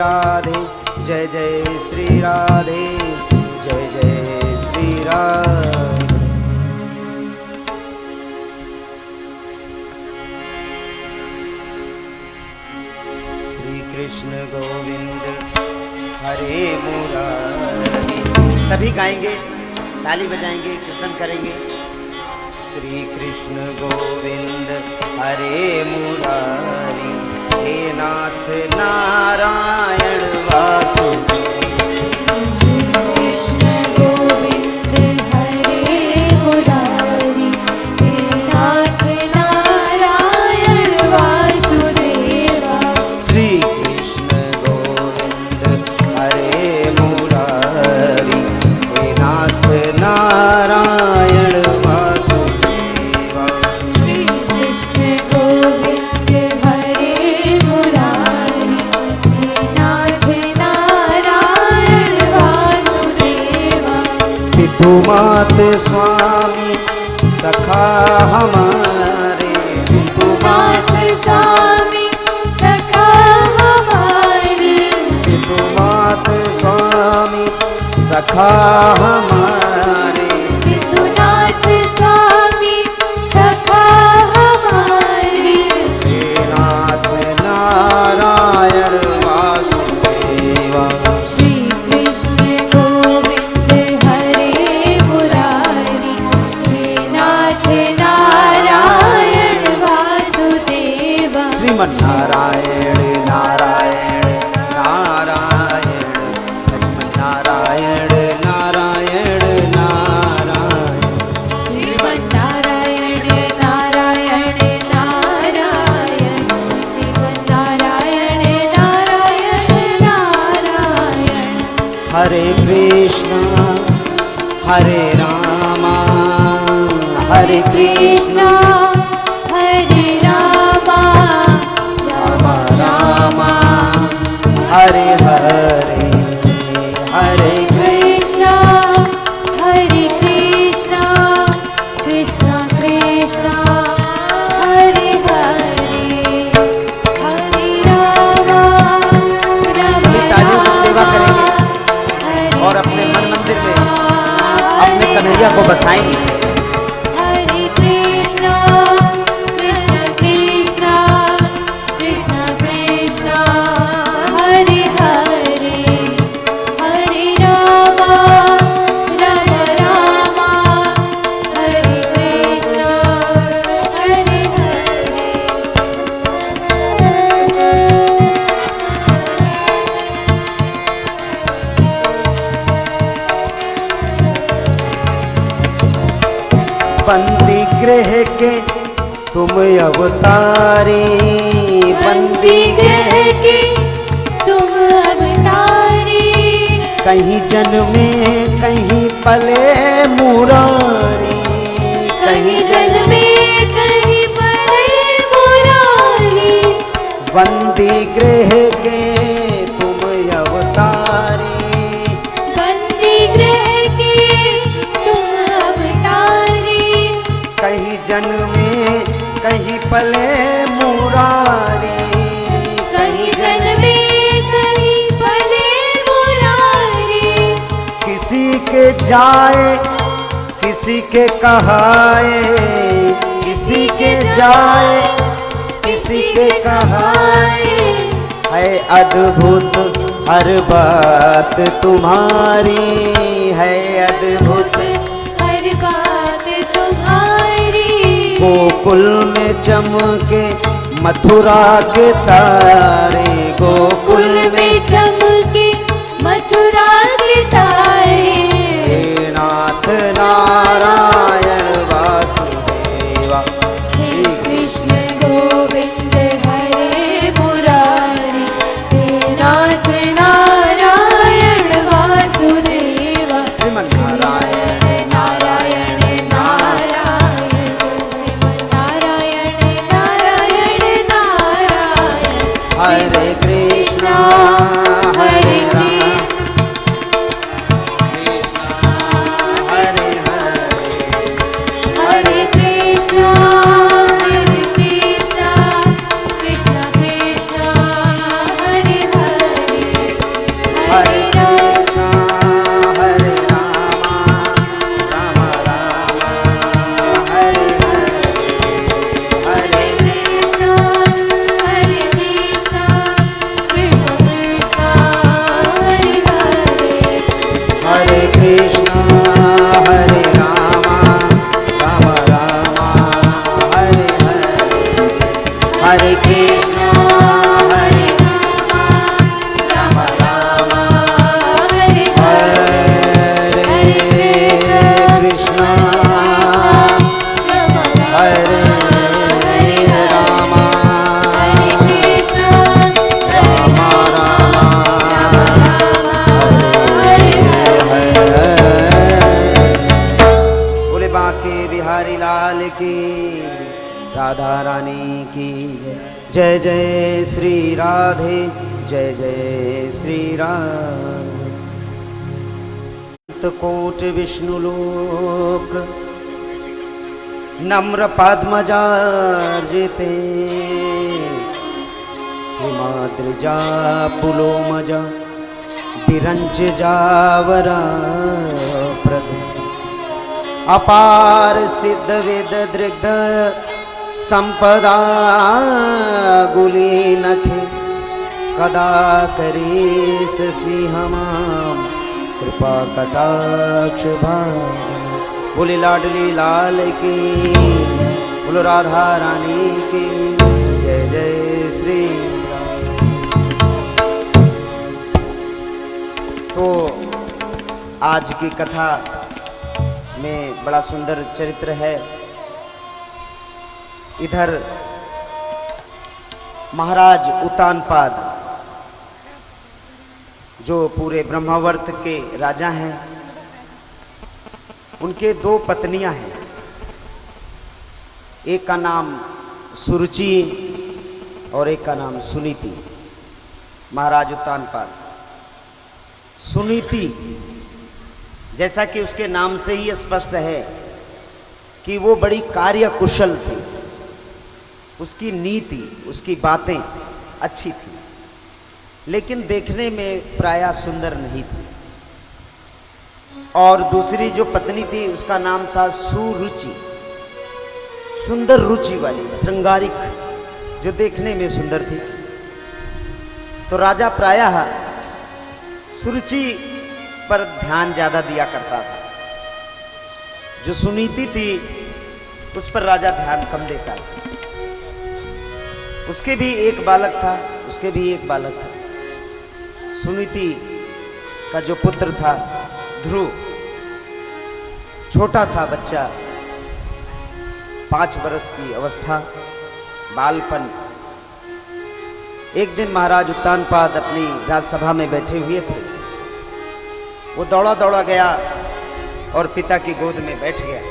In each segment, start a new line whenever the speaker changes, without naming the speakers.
राधे जय जय श्री राधे जय जय श्री राधे। श्री कृष्ण गोविंद हरे मुरारी। सभी गाएंगे, ताली बजाएंगे, कीर्तन करेंगे। श्री कृष्ण गोविंद हरे मुरारी, हे नाथ नारायण वासुदेव।
श्री कृष्ण गोविंद हरे मुरारी, हे नाथ नारायण वासुदेवा।
श्री कृष्ण गोविंद हरे मुरारी, हे नाथ नारायण वासुदेवा।
श्री कृष्ण गोविंद हरे मुरारी, हे नाथ नारायण वासुदेवा।
पितु मात स्वामी सखा हमारे, पितु
मास स्वामी सखा हमारे,
पितु मात स्वामी सखा हमारे।
पितुनाथ स्वामी सखा हमारे।
हे नाथ नारायण वासुदेवा।
श्री कृष्ण गोविंद हरे मुरारी, हे नाथ नारायण वासुदेवा।
श्रीमन नारायण नारायण नारायण, लक्ष्मण नारायण नारायण नारायण।
श्रीमन् नारायण नारायण नारायण, श्रीमन् नारायण नारायण नारायण।
हरे कृष्णा हरे रामा, हरे
कृष्ण हरे रामा, राम राम
हरे हरे, हरे
कृष्ण हरे कृष्ण, कृष्ण कृष्ण हरे हरे, हरे राम
सभी तालियों की सेवा करेंगे
हरे
और अपने मन मंदिर में अपने कन्हैया को बसाएंगे।
हरे कृष्ण कृष्ण कृष्ण, कृष्ण कृष्ण हरे हरे, हरे राम राम राम हरे कृष्ण हरे हरे।
बंदी गृह के तुम अवतारी,
बंदी गृह के तुम अवतारी,
कहीं जन्मे कहीं पले मुरारी,
कहीं जन्मे कहीं पले मुरारी।
बंदी गृह के तुम अवतारी,
बंदी गृह के तुम अवतारी,
कहीं जन्मे कहीं पले मुरारी,
कहीं जन्मे कहीं पले मुरारी।
किसी के जाए किसी के कहाए, किसी के जाए किसी के कहाए। है अद्भुत हर बात तुम्हारी, है अद्भुत
हर बात तुम्हारी।
गोकुल में चमके मथुरा के तारे,
गोकुल में चमके मथुरा के तारे।
हे नाथ नारायण वासुदेवा।
श्री कृष्ण गोविंद हरे मुरारी, हे नाथ नारायण वासुदेवा।
श्रीमन नारायण
नारायण नारायण, श्रीमन् नारायण नारायण नारायण।
हरे कृष्णा राधा रानी की जय। जय जय श्री राधे, जय जय श्री राधे। कोट विष्णुलोक नम्र पद्मजार्जिते हिमाद्रिजा पुलोमजा विरंच जावरा प्रद अपार सिद्ध वेद दृग्ध संपदा गुली नखे कदा करीस सिंहमाम कृपा कटाक्ष भाजन। बोले लाडली लाल की, बोलो राधा रानी की जय जय श्री राम। तो आज की कथा में बड़ा सुंदर चरित्र है। इधर महाराज उत्तानपाद जो पूरे ब्रह्मावर्त के राजा हैं, उनके दो पत्नियां हैं। एक का नाम सुरुचि और एक का नाम सुनीति। महाराज उत्तानपाद सुनीति, जैसा कि उसके नाम से ही स्पष्ट है कि वो बड़ी कार्य कुशल थी। उसकी नीति, उसकी बातें अच्छी थी, लेकिन देखने में प्रायः सुंदर नहीं थी। और दूसरी जो पत्नी थी उसका नाम था सुरुचि, सुंदर रुचि वाली, श्रृंगारिक, जो देखने में सुंदर थी। तो राजा प्रायः सुरुचि पर ध्यान ज्यादा दिया करता था। जो सुनीति थी उस पर राजा ध्यान कम देता है। उसके भी एक बालक था, उसके भी एक बालक था। सुनीति का जो पुत्र था ध्रुव, छोटा सा बच्चा, 5 वर्ष की अवस्था, बालपन। एक दिन महाराज उत्तानपाद अपनी राजसभा में बैठे हुए थे। वो दौड़ा दौड़ा गया और पिता की गोद में बैठ गया।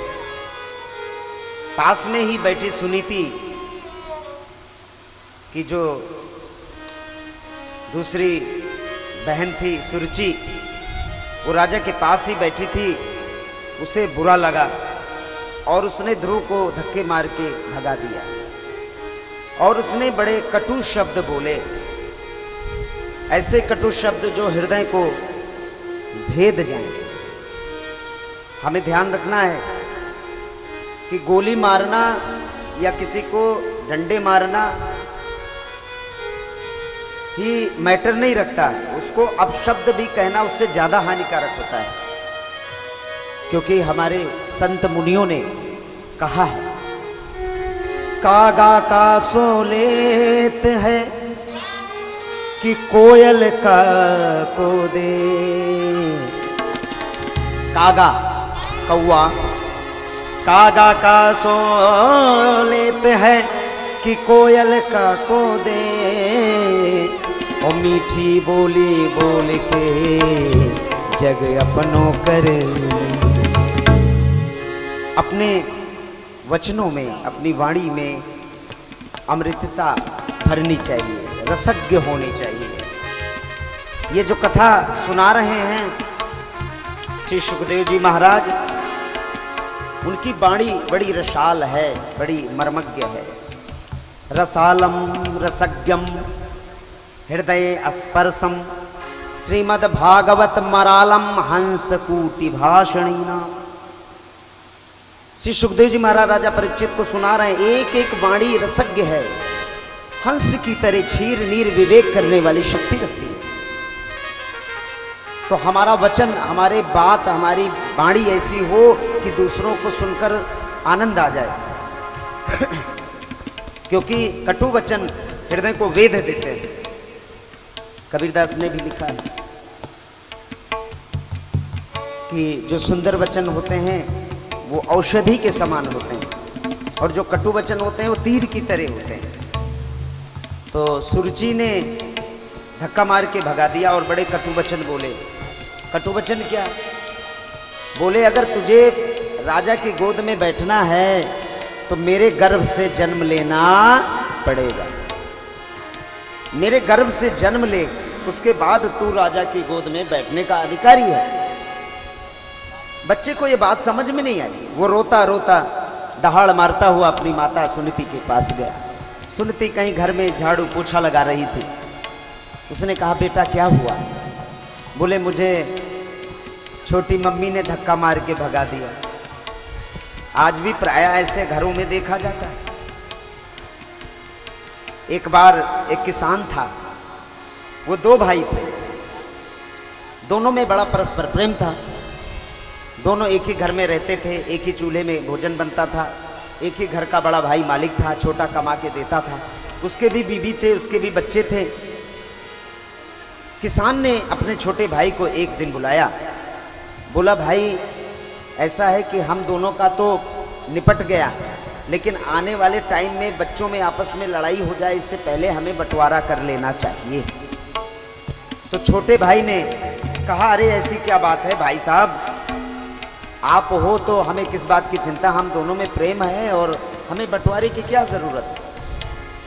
पास में ही बैठी सुनीति की जो दूसरी बहन थी सुरुचि, वो राजा के पास ही बैठी थी। उसे बुरा लगा और उसने ध्रुव को धक्के मार के भगा दिया। और उसने बड़े कटु शब्द बोले, ऐसे कटु शब्द जो हृदय को भेद जाएंगे। हमें ध्यान रखना है कि गोली मारना या किसी को डंडे मारना ही मैटर नहीं रखता, उसको अपशब्द भी कहना उससे ज्यादा हानिकारक होता है। क्योंकि हमारे संत मुनियों ने कहा है, कागा का सो लेत है कि कोयल का को दे। कागा, कौआ, कागा का सो लेत है कि कोयल का को दे। ओ मीठी बोली बोल के जग अपनों कर। अपने वचनों में, अपनी वाणी में अमृतता भरनी चाहिए, रसज्ञ होनी चाहिए। ये जो कथा सुना रहे हैं श्री सुखदेव जी महाराज, उनकी वाणी बड़ी रसाल है, बड़ी मर्मज्ञ है। रसालम रसज्ञम हृदय स्पर्शम श्रीमद् भागवत मरालम हंस कूटि भाषणीना। श्री सुखदेव जी महाराज राजा परीक्षित को सुना रहे हैं, एक एक वाणी रसज्ञ है, हंस की तरह क्षीर नीर विवेक करने वाली शक्ति रखती है। तो हमारा वचन, हमारे बात, हमारी वाणी ऐसी हो कि दूसरों को सुनकर आनंद आ जाए। क्योंकि कटु वचन हृदय को वेध देते हैं। कबीरदास ने भी लिखा है कि जो सुंदर वचन होते हैं वो औषधि के समान होते हैं, और जो कटु वचन होते हैं वो तीर की तरह होते हैं। तो सुरुचि ने धक्का मार के भगा दिया और बड़े कटु वचन बोले। कटु वचन क्या बोले? अगर तुझे राजा की गोद में बैठना है तो मेरे गर्भ से जन्म लेना पड़ेगा। मेरे गर्भ से जन्म ले, उसके बाद तू राजा की गोद में बैठने का अधिकारी है। बच्चे को यह बात समझ में नहीं आई। वो रोता रोता दहाड़ मारता हुआ अपनी माता सुनीति के पास गया। सुनीति कहीं घर में झाड़ू पोछा लगा रही थी। उसने कहा, बेटा क्या हुआ? बोले, मुझे छोटी मम्मी ने धक्का मार के भगा दिया। आज भी प्राय ऐसे घरों में देखा जाता है। एक बार एक किसान था, वो दो भाई थे, दोनों में बड़ा परस्पर प्रेम था। दोनों एक ही घर में रहते थे, एक ही चूल्हे में भोजन बनता था। एक ही घर का बड़ा भाई मालिक था, छोटा कमा के देता था। उसके भी बीवी थे, उसके भी बच्चे थे। किसान ने अपने छोटे भाई को एक दिन बुलाया। बोला, भाई ऐसा है कि हम दोनों का तो निपट गया, लेकिन आने वाले टाइम में बच्चों में आपस में लड़ाई हो जाए, इससे पहले हमें बंटवारा कर लेना चाहिए। तो छोटे भाई ने कहा, अरे ऐसी क्या बात है भाई साहब, आप हो तो हमें किस बात की चिंता, हम दोनों में प्रेम है और हमें बंटवारे की क्या ज़रूरत।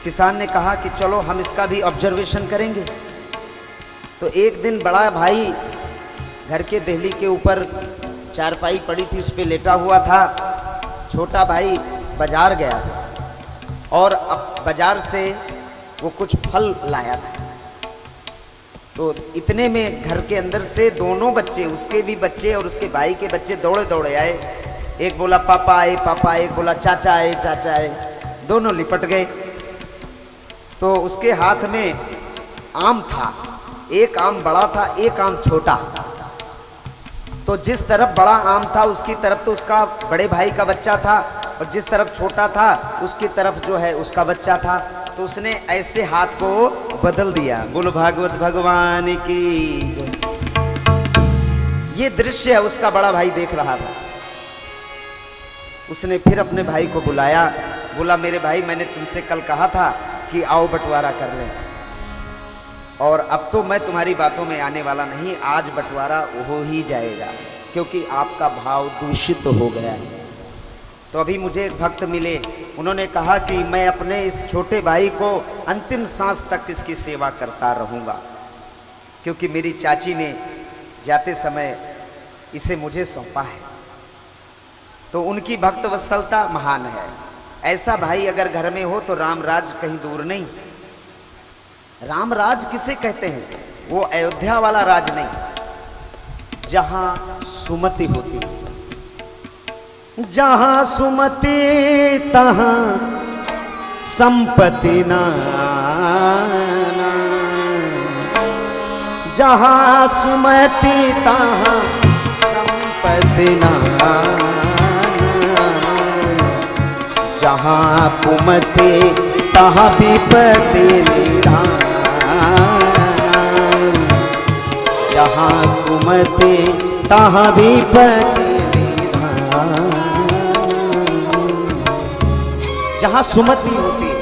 किसान ने कहा कि चलो हम इसका भी ऑब्जर्वेशन करेंगे। तो एक दिन बड़ा भाई घर के देहली के ऊपर चारपाई पड़ी थी, उस पर लेटा हुआ था। छोटा भाई बाजार गया था और अब बाजार से वो कुछ फल लाया था। तो इतने में घर के अंदर से दोनों बच्चे, उसके भी बच्चे और उसके भाई के बच्चे दौड़े दौड़े आए। एक बोला पापा आए पापा, एक बोला चाचा आए चाचा आए। दोनों लिपट गए। तो उसके हाथ में आम था, एक आम बड़ा था, एक आम छोटा। तो जिस तरफ बड़ा आम था उसकी तरफ तो उसका बड़े भाई का बच्चा था, और जिस तरफ छोटा था उसकी तरफ जो है उसका बच्चा था। तो उसने ऐसे हाथ को बदल दिया। बोलो भागवत भगवान की जय। ये दृश्य उसका बड़ा भाई देख रहा था। उसने फिर अपने भाई को बुलाया। बोला, मेरे भाई मैंने तुमसे कल कहा था कि आओ बंटवारा कर लें, और अब तो मैं तुम्हारी बातों में आने वाला नहीं, आज बंटवारा हो ही जाएगा, क्योंकि आपका भाव दूषित हो गया है। तो अभी मुझे एक भक्त मिले, उन्होंने कहा कि मैं अपने इस छोटे भाई को अंतिम सांस तक इसकी सेवा करता रहूँगा, क्योंकि मेरी चाची ने जाते समय इसे मुझे सौंपा है। तो उनकी भक्त वत्सलता महान है। ऐसा भाई अगर घर में हो तो राम राज कहीं दूर नहीं। राम राज किसे कहते हैं? वो अयोध्या वाला राज नहीं, जहां सुमति होती है। जहां सुमति तहां संपत्ति नाना, जहां सुमति तहां संपत्ति नाना, जहां कुमति तहां विपत्ति निधान, जहां कुमति तहां विपत्ति। जहां सुमति होती है,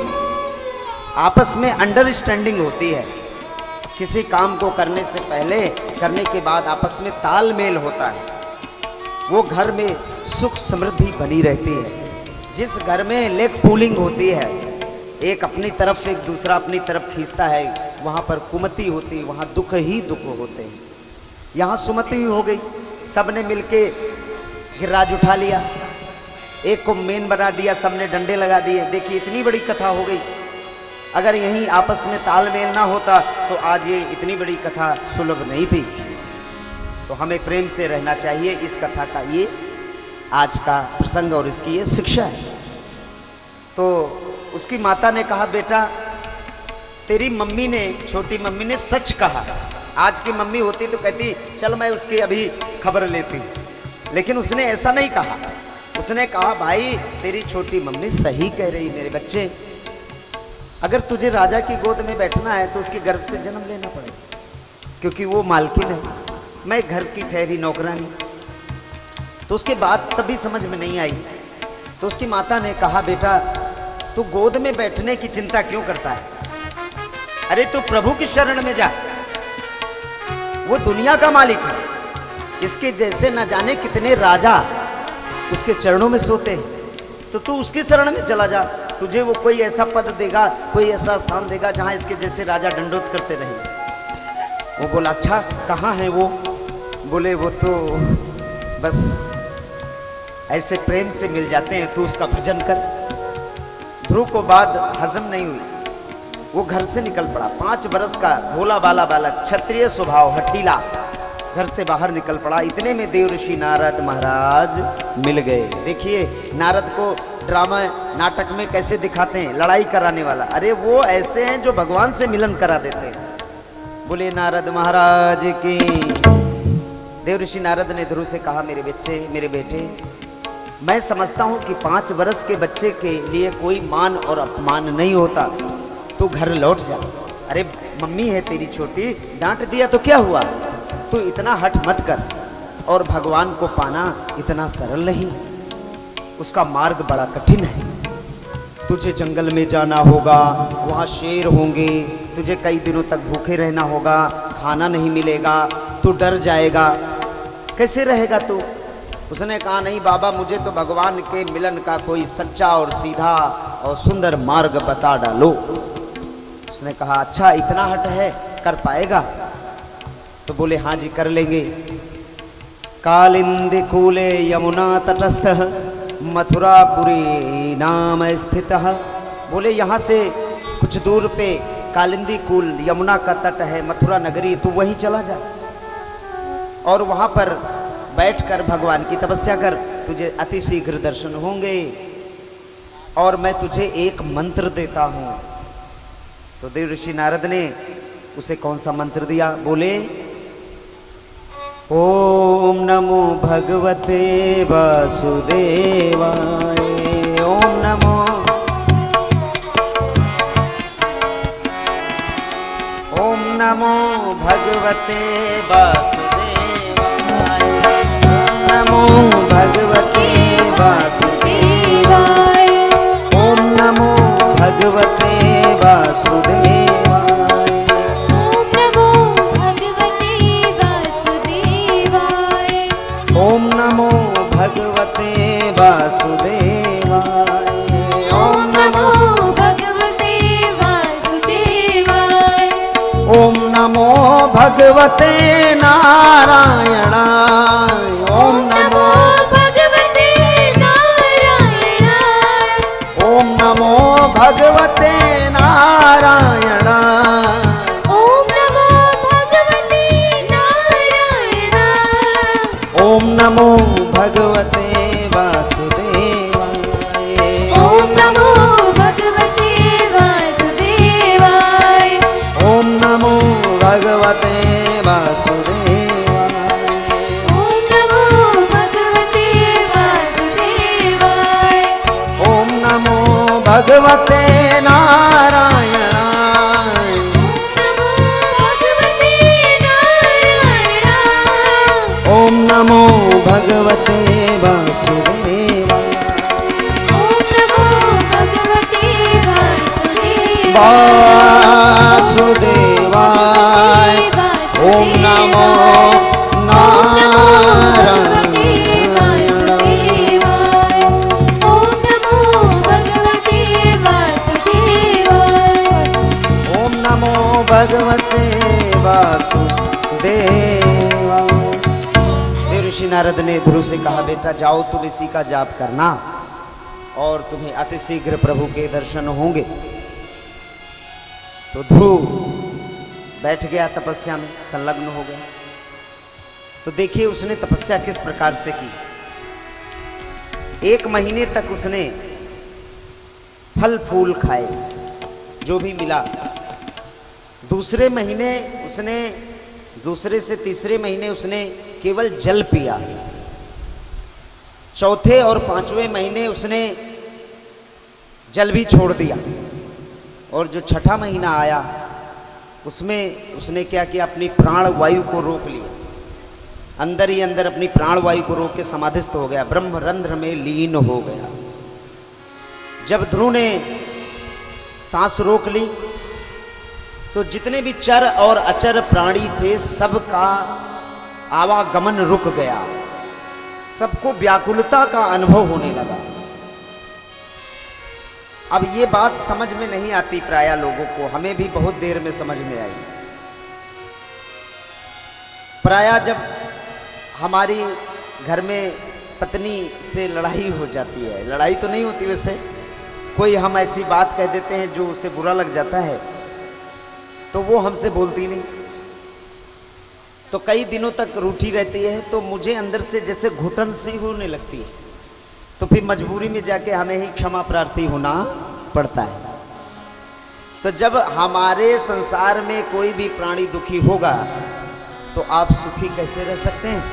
आपस में अंडरस्टैंडिंग होती है, किसी काम को करने से पहले, करने के बाद आपस में तालमेल होता है, वो घर में सुख समृद्धि बनी रहती है। जिस घर में लेग पुलिंग होती है, एक अपनी तरफ एक दूसरा अपनी तरफ खींचता है, वहाँ पर कुमति होती है, वहाँ दुख ही दुख होते हैं। यहाँ सुमति हो गई, सब ने मिलके गिर्राज उठा लिया, एक को मेन बना दिया, सबने डंडे लगा दिए। देखिए इतनी बड़ी कथा हो गई। अगर यहीं आपस में तालमेल ना होता तो आज ये इतनी बड़ी कथा सुलभ नहीं थी। तो हमें प्रेम से रहना चाहिए। इस कथा का ये आज का प्रसंग और इसकी ये शिक्षा है। तो उसकी माता ने कहा, बेटा तेरी मम्मी ने, छोटी मम्मी ने सच कहा। आज की मम्मी होती तो कहती चल मैं उसकी अभी खबर लेती, लेकिन उसने ऐसा नहीं कहा। उसने कहा, भाई तेरी छोटी मम्मी सही कह रही मेरे बच्चे, अगर तुझे राजा की गोद में बैठना है तो उसके गर्भ से जन्म लेना पड़ेगा, क्योंकि वो मालकिन है, मैं घर की ठहरी नौकरानी। तो उसके बाद तभी समझ में नहीं आई। तो उसकी माता ने कहा, बेटा तू गोद में बैठने की चिंता क्यों करता है? अरे तू प्रभु की शरण में जा, वो दुनिया का मालिक है। इसके जैसे न जाने कितने राजा उसके चरणों में सोते हैं। तो तू उसकी शरण में चला जा, तुझे वो कोई ऐसा पद देगा, कोई ऐसा स्थान देगा जहाँ इसके जैसे राजा दंडोत करते रहे। वो बोला अच्छा कहाँ है वो? बोले वो तो बस ऐसे प्रेम से मिल जाते हैं, तू उसका भजन कर। ध्रुव को बात हजम नहीं हुई, वो घर से निकल पड़ा। 5 बरस का भोला बाला बालक, क्षत्रिय स्वभाव, हठीला, घर से बाहर निकल पड़ा। इतने में देव ऋषि नारद महाराज मिल गए। देखिए नारद को ड्रामा नाटक में कैसे दिखाते हैं, लड़ाई कराने वाला। अरे वो ऐसे हैं जो भगवान से मिलन करा देते हैं। बोले नारद महाराज की। देव ऋषि नारद ने ध्रुव से कहा मेरे बच्चे, मेरे बेटे, मैं समझता हूं कि 5 वर्ष के बच्चे के लिए कोई मान और अपमान नहीं होता, तू घर लौट जा। अरे मम्मी है तेरी छोटी, डांट दिया तो क्या हुआ, तू इतना हट मत कर। और भगवान को पाना इतना सरल नहीं, उसका मार्ग बड़ा कठिन है। तुझे जंगल में जाना होगा, वहाँ शेर होंगे, तुझे कई दिनों तक भूखे रहना होगा, खाना नहीं मिलेगा, तू डर जाएगा, कैसे रहेगा तू? उसने कहा नहीं बाबा, मुझे तो भगवान के मिलन का कोई सच्चा और सीधा और सुंदर मार्ग बता डालो। उसने कहा अच्छा इतना हट है, कर पाएगा? तो बोले हाँ जी कर लेंगे। कालिंदी कूले यमुना तटस्थ मथुरापुरी नाम स्थित। बोले यहाँ से कुछ दूर पे कालिंदी कूल यमुना का तट है, मथुरा नगरी, तू वहीं चला जा और वहाँ पर बैठकर भगवान की तपस्या कर, तुझे अति शीघ्र दर्शन होंगे। और मैं तुझे एक मंत्र देता हूँ। तो देव ऋषि नारद ने उसे कौन सा मंत्र दिया? बोले ओम नमो भगवते वासुदेवाय, ओम नमो, ओम नमो भगवते वासुदेवाय, ओम नमो भगवते वासुदेवाय, ओम नमो भगवते वासुदेवाय, ओम नमो भगवते वासुदेवाय, ओम नमो भगवते वासुदेवाय, ओम नमो भगवते नारायणाय, ओम नमो भगवते नारायणाय, ओम नमो भगवते नारायणाय, ओम नमो भगवते नारायणाय, ओम नमो भगवते वासुदेवाय, ओम नमो भगवते वासुदेवाय, ओम नमो भगवते वासुदेवाय, ओम नमो भगवते वासुदेवाय, ओम नमो भगवते नारायणाय, ओम नमो भगवते वासुदेवाय, ओम नमो भगवते वासुदेवाय, ओम नमो नारायणाय, ओम नमो भगवते वासुदेवाय, ओम नमो भगवते वासुदेवाय। ऋषि नारद ने ध्रुव से कहा बेटा जाओ तुम इसी का जाप करना और तुम्हें अति शीघ्र प्रभु के दर्शन होंगे। तो ध्रुव बैठ गया, तपस्या में संलग्न हो गया। तो देखिए उसने तपस्या किस प्रकार से की। 1 महीने तक उसने फल फूल खाए, जो भी मिला। दूसरे से तीसरे महीने उसने केवल जल पिया। चौथे और 5वें महीने उसने जल भी छोड़ दिया। और जो छठा महीना आया उसमें उसने क्या किया, अपनी प्राण वायु को रोक लिया। अंदर ही अंदर अपनी प्राण वायु को रोक के समाधिस्थ हो गया, ब्रह्मरंध्र में लीन हो गया। जब ध्रुव ने सांस रोक ली तो जितने भी चर और अचर प्राणी थे सबका आवागमन रुक गया, सबको व्याकुलता का अनुभव होने लगा। अब ये बात समझ में नहीं आती प्रायः लोगों को, हमें भी बहुत देर में समझ में आई। प्रायः जब हमारी घर में पत्नी से लड़ाई हो जाती है, लड़ाई तो नहीं होती वैसे, कोई हम ऐसी बात कह देते हैं जो उसे बुरा लग जाता है, तो वो हमसे बोलती नहीं, तो कई दिनों तक रूठी रहती है, तो मुझे अंदर से जैसे घुटन सी होने लगती है, तो फिर मजबूरी में जाके हमें ही क्षमा प्रार्थी होना पड़ता है। तो जब हमारे संसार में कोई भी प्राणी दुखी होगा तो आप सुखी कैसे रह सकते हैं?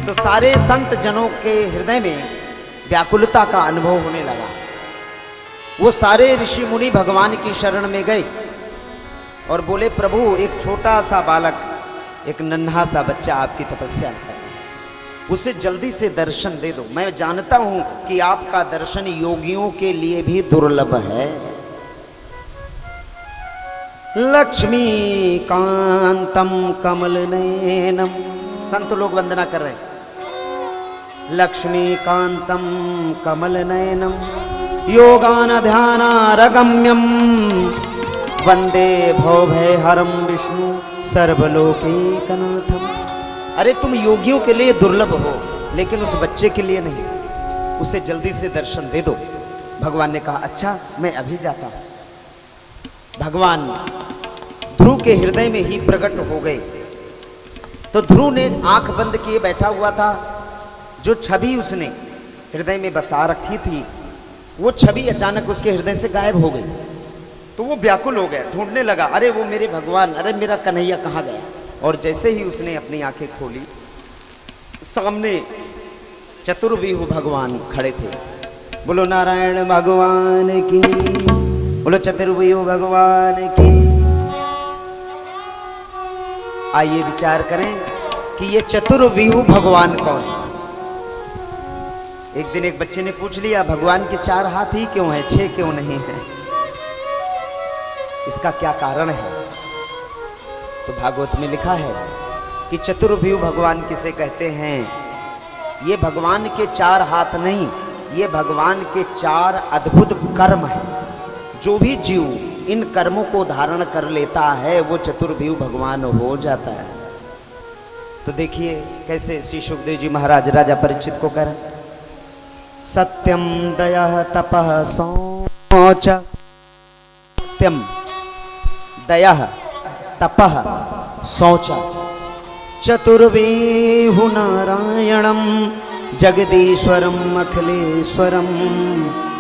तो सारे संत जनों के हृदय में व्याकुलता का अनुभव होने लगा। वो सारे ऋषि मुनि भगवान की शरण में गए और बोले, प्रभु एक छोटा सा बालक, एक नन्हा सा बच्चा आपकी तपस्या कर रहा है, उसे जल्दी से दर्शन दे दो। मैं जानता हूं कि आपका दर्शन योगियों के लिए भी दुर्लभ है। लक्ष्मी कांतम कमल नयनम, संत लोग वंदना कर रहे हैं। लक्ष्मी कांतम कमल नयनम योगान ध्यानारगम्यम वंदे भवभय हरम विष्णु सर्वलोकैकनाथम। अरे तुम योगियों के लिए दुर्लभ हो, लेकिन उस बच्चे के लिए नहीं, उसे जल्दी से दर्शन दे दो। भगवान ने कहा, अच्छा मैं अभी जाता हूं। भगवान ध्रुव के हृदय में ही प्रकट हो गए। तो ध्रुव ने आंख बंद किए बैठा हुआ था, जो छवि उसने हृदय में बसा रखी थी, वो छवि अचानक उसके हृदय से गायब हो गई। तो वो व्याकुल हो गया, ढूंढने लगा, अरे वो मेरे भगवान, अरे मेरा कन्हैया कहाँ गया। और जैसे ही उसने अपनी आंखें खोली, सामने चतुर्व्यूह भगवान खड़े थे। बोलो नारायण भगवान की, बोलो चतुर्व्यूह भगवान की। आइए विचार करें कि ये चतुर्व्यूह भगवान कौन है। एक दिन एक बच्चे ने पूछ लिया, भगवान के 4 हाथ ही क्यों हैं, 6 क्यों नहीं है, इसका क्या कारण है? तो भागवत में लिखा है कि चतुर्व्यूह भगवान किसे कहते हैं। ये भगवान के 4 हाथ नहीं, ये भगवान के 4 अद्भुत कर्म हैं। जो भी जीव इन कर्मों को धारण कर लेता है वो चतुर्व्यूह भगवान हो जाता है। तो देखिए कैसे श्री सुखदेव जी महाराज राजा परीक्षित को कह रहे, सत्यम दया तपः शौच, सत्यम दया तपः शौच चतुर्व्यूह नारायणम जगदीश्वरम अखिलेश्वरम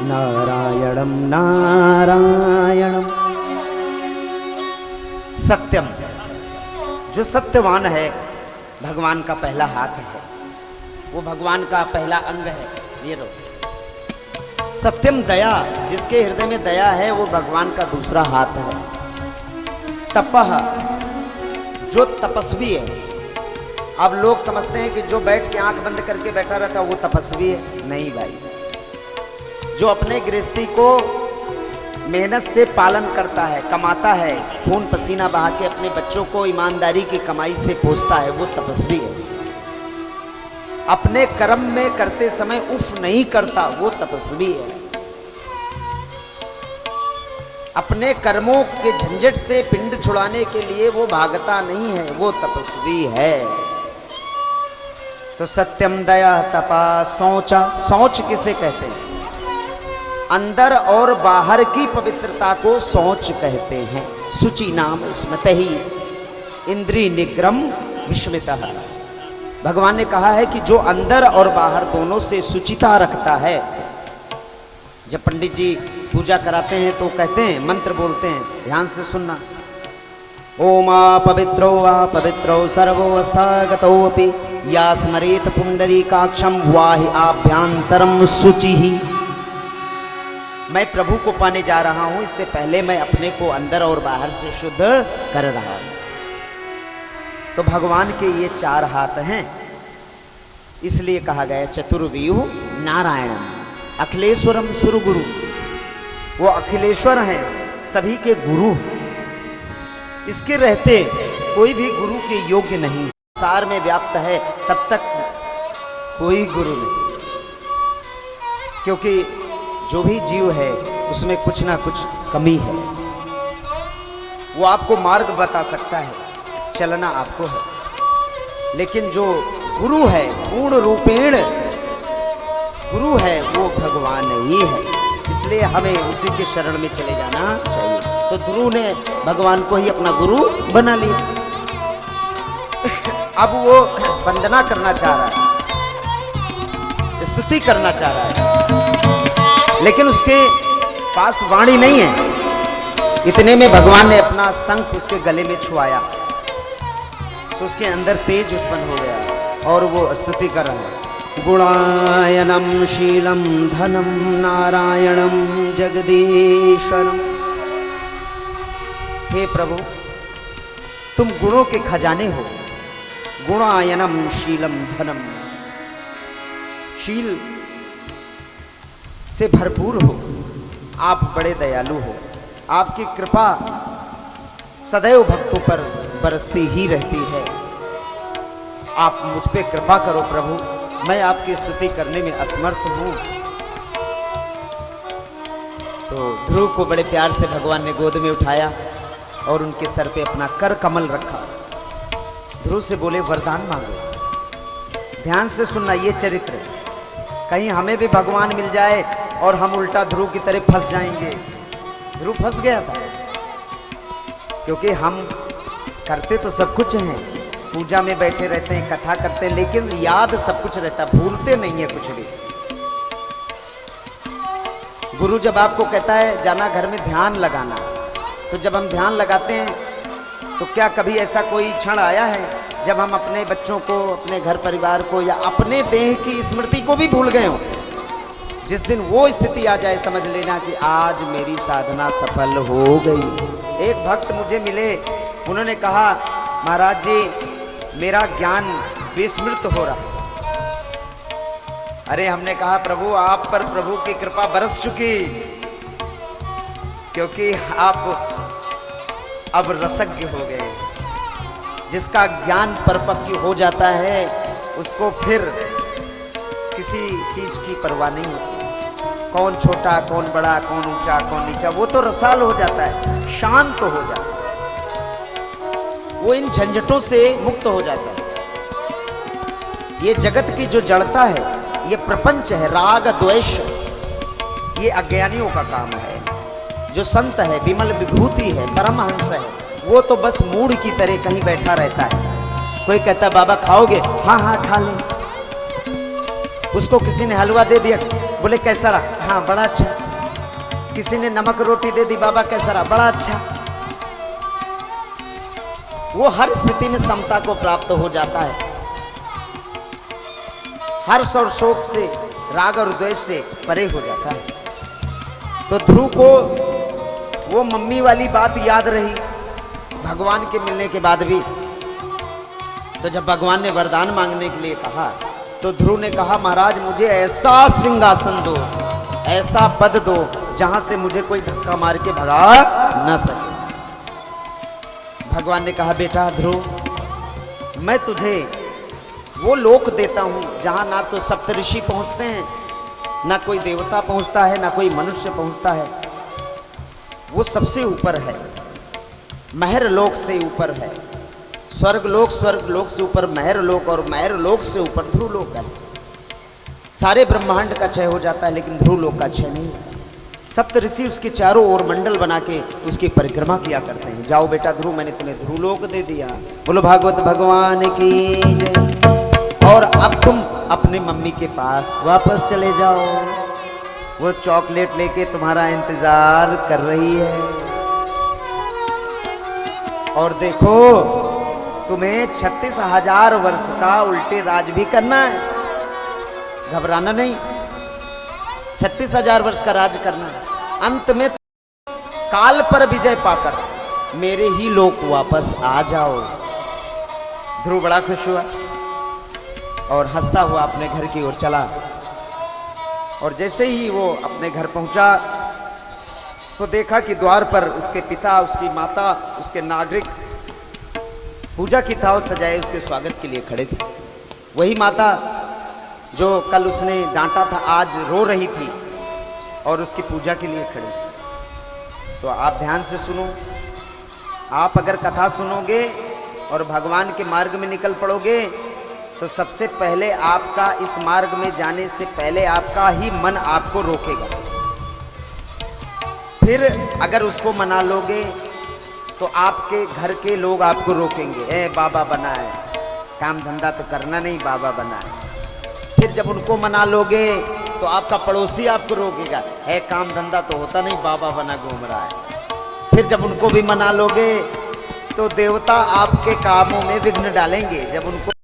नारायणम नारायणम। सत्यम, जो सत्यवान है, भगवान का पहला हाथ है, वो भगवान का पहला अंग है। ये लो, सत्यम दया, जिसके हृदय में दया है वो भगवान का दूसरा हाथ है। तपः, जो तपस्वी है। अब लोग समझते हैं कि जो बैठ के आंख बंद करके बैठा रहता है वो तपस्वी है। नहीं भाई, जो अपने गृहस्थी को मेहनत से पालन करता है, कमाता है, खून पसीना बहा के अपने बच्चों को ईमानदारी की कमाई से पोसता है, वो तपस्वी है। अपने कर्म में करते समय उफ नहीं करता, वो तपस्वी है। अपने कर्मों के झंझट से पिंड छुड़ाने के लिए वो भागता नहीं है, वो तपस्वी है। तो सत्यम दया तपा शौचा, शौच किसे कहते हैं? अंदर और बाहर की पवित्रता को शौच कहते हैं। शुचि नाम स्मृति इंद्रिय निग्रम विस्मितः। भगवान ने कहा है कि जो अंदर और बाहर दोनों से शुचिता रखता है। जब पंडित जी पूजा कराते हैं तो कहते हैं, मंत्र बोलते हैं, ध्यान से सुनना। ओम पवित्रो सर्वोवस्थागतोऽपि या स्मरेत पुंडरीकाक्षं वाहि आभ्यंतरम शुचिः। मैं प्रभु को पाने जा रहा हूं, इससे पहले मैं अपने को अंदर और बाहर से शुद्ध कर रहा हूं। तो भगवान के ये 4 हाथ हैं, इसलिए कहा गया चतुर्व्यूह नारायण अखिलेश्वरम सुरगुरु। वो अखिलेश्वर हैं, सभी के गुरु। इसके रहते कोई भी गुरु के योग्य नहीं। संसार में व्याप्त है तब तक कोई गुरु नहीं, क्योंकि जो भी जीव है उसमें कुछ ना कुछ कमी है। वो आपको मार्ग बता सकता है, चलना आपको है, लेकिन जो गुरु है, पूर्ण रूपेण गुरु है, वो भगवान ही है। इसलिए हमें उसी के शरण में चले जाना चाहिए। तो ध्रुव ने भगवान को ही अपना गुरु बना लिया। अब वो वंदना करना चाह रहा है, स्तुति करना चाह रहा है, लेकिन उसके पास वाणी नहीं है। इतने में भगवान ने अपना शंख उसके गले में छुआया, तो उसके अंदर तेज उत्पन्न हो गया और वो स्तुति कर रहा है। गुणायनम शीलम धनम नारायणम जगदीश्वरम। हे प्रभु, तुम गुणों के खजाने हो। गुणायनम शीलम धनम, शील से भरपूर हो, आप बड़े दयालु हो। आपकी कृपा सदैव भक्तों पर बरसती ही रहती है। आप मुझ पे कृपा करो प्रभु, मैं आपकी स्तुति करने में असमर्थ हूं। तो ध्रुव को बड़े प्यार से भगवान ने गोद में उठाया और उनके सर पे अपना कर कमल रखा। ध्रुव से बोले, वरदान मांगो। ध्यान से सुनना ये चरित्र, कहीं हमें भी भगवान मिल जाए और हम उल्टा ध्रुव की तरह फंस जाएंगे। ध्रुव फंस गया था, क्योंकि हम करते तो सब कुछ हैं, पूजा में बैठे रहते हैं, कथा करते हैं, लेकिन याद सब कुछ रहता, भूलते नहीं है कुछ भी। गुरु जब आपको कहता है जाना घर में ध्यान लगाना, तो जब हम ध्यान लगाते हैं तो क्या कभी ऐसा कोई क्षण आया है जब हम अपने बच्चों को, अपने घर परिवार को या अपने देह की स्मृति को भी भूल गए हो? जिस दिन वो स्थिति आ जाए, समझ लेना कि आज मेरी साधना सफल हो गई। एक भक्त मुझे मिले, उन्होंने कहा, महाराज जी मेरा ज्ञान विस्मृत हो रहा। अरे हमने कहा, प्रभु आप पर प्रभु की कृपा बरस चुकी, क्योंकि आप अब रसज्ञ हो गए। जिसका ज्ञान परिपक्व हो जाता है उसको फिर किसी चीज की परवाह नहीं होती। कौन छोटा, कौन बड़ा, कौन ऊंचा, कौन नीचा, वो तो रसाल हो जाता है, शांत हो जाता है, वो इन झंझटों से मुक्त हो जाता है। ये जगत की जो जड़ता है, ये प्रपंच है, राग द्वेष, ये अज्ञानियों का काम है। जो संत है, विमल विभूति है, परमहंस है, वो तो बस मूढ़ की तरह कहीं बैठा रहता है। कोई कहता बाबा खाओगे? हाँ हाँ खा ले। उसको किसी ने हलवा दे दिया, बोले कैसा रहा? हाँ बड़ा अच्छा। किसी ने नमक रोटी दे दी, बाबा कैसा रहा? बड़ा अच्छा। वो हर स्थिति में समता को प्राप्त हो जाता है। हर्ष और शोक से, राग और द्वेष से परे हो जाता है। तो ध्रुव को वो मम्मी वाली बात याद रही भगवान के मिलने के बाद भी। तो जब भगवान ने वरदान मांगने के लिए कहा, तो ध्रुव ने कहा, महाराज मुझे ऐसा सिंहासन दो, ऐसा पद दो, जहां से मुझे कोई धक्का मार के भगा न सके। भगवान ने कहा, बेटा ध्रुव, मैं तुझे वो लोक देता हूं जहां ना तो सप्तऋषि पहुंचते हैं, ना कोई देवता पहुंचता है, ना कोई मनुष्य पहुंचता है। वो सबसे ऊपर है, महर लोक से ऊपर है। स्वर्ग लोक से ऊपर महर लोक, और महर लोक से ऊपर ध्रुव लोक है। सारे ब्रह्मांड का क्षय हो जाता है, लेकिन ध्रुव लोक का क्षय नहीं होता। सप्त ऋषि उसके चारों ओर मंडल बना के उसकी परिक्रमा किया करते हैं। जाओ बेटा ध्रुव, मैंने तुम्हें ध्रुव लोक दे दिया। बोलो भागवत भगवान की जय। और अब तुम अपने मम्मी के पास वापस चले जाओ, वो चॉकलेट लेके तुम्हारा इंतजार कर रही है। और देखो, तुम्हें 36,000 वर्ष का उल्टे राज भी करना है, घबराना नहीं। 36,000 वर्ष का राज करना है। अंत में काल पर विजय पाकर मेरे ही लोक वापस आ जाओ। ध्रुव बड़ा खुश हुआ और हंसता हुआ अपने घर की ओर चला। और जैसे ही वो अपने घर पहुंचा, तो देखा कि द्वार पर उसके पिता, उसकी माता, उसके नागरिक पूजा की थाल सजाए उसके स्वागत के लिए खड़े थे। वही माता जो कल उसने डांटा था, आज रो रही थी। और उसकी पूजा के लिए खड़ी थी। तो आप ध्यान से सुनो, आप अगर कथा सुनोगे और भगवान के मार्ग में निकल पड़ोगे तो सबसे पहले आपका इस मार्ग में जाने से पहले आपका ही मन आपको रोकेगा। फिर अगर उसको मना लोगे तो आपके घर के लोग आपको रोकेंगे, ए बाबा बना है, काम धंधा तो करना नहीं, बाबा बना है। फिर जब उनको मना लोगे तो आपका पड़ोसी आपको रोकेगा, है काम धंधा तो होता नहीं, बाबा बना घूम रहा है। फिर जब उनको भी मना लोगे तो देवता आपके कामों में विघ्न डालेंगे। जब उनको